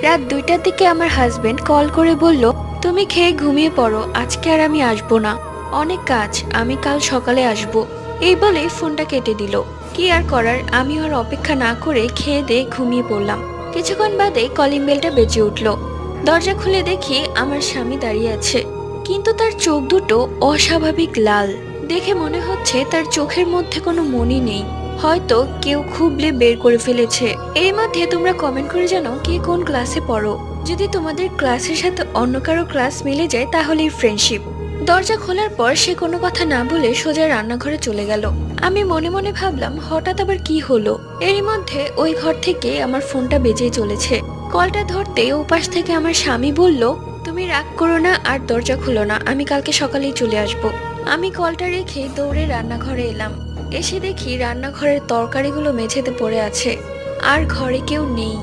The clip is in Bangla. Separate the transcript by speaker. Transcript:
Speaker 1: রাত 2টার দিকে আমার হাজবেন্ড কল করে বলল, তুমি খেয়ে ঘুমিয়ে পড়ো, আজকে আর আমি আসবো না, অনেক কাজ, আমি কাল সকালে আসবো। এই বলে ফোনটা কেটে দিল। কি আর করার, আমি আর অপেক্ষা না করে খেয়ে দিয়ে ঘুমিয়ে পড়লাম। কিছুক্ষণ বাদে কলিং বেলটা বেজে উঠলো। দরজা খুলে দেখি আমার স্বামী দাঁড়িয়ে আছে, কিন্তু তার চোখ দুটো অস্বাভাবিক লাল। দেখে মনে হচ্ছে তার চোখের মধ্যে কোনো মনি নেই, হয়তো কেউ খুবলে বের করে ফেলেছে। এর মধ্যে তোমরা কমেন্ট করে জানাও কে কোন ক্লাসে পড়ো। যদি তোমাদের ক্লাসের সাথে অন্য কারো ক্লাস মিলে যায় তাহলেই ফ্রেন্ডশিপ। দরজা খোলার পর সে কোনো কথা না বলে সোজা রান্নাঘরে চলে গেল। আমি মনে মনে ভাবলাম হঠাৎ আবার কি হলো। এরই মধ্যে ওই ঘর থেকে আমার ফোনটা বেজেই চলেছে। কলটা ধরতে ওপাশ থেকে আমার স্বামী বলল, তুমি রাগ করো না আর দরজা খুলো না, আমি কালকে সকালেই চলে আসব। আমি কলটা রেখে দৌড়ে রান্নাঘরে এলাম। এসে দেখি রান্নাঘরের তরকারিগুলো মেঝেতে পড়ে আছে, আর ঘরে কেউ নেই।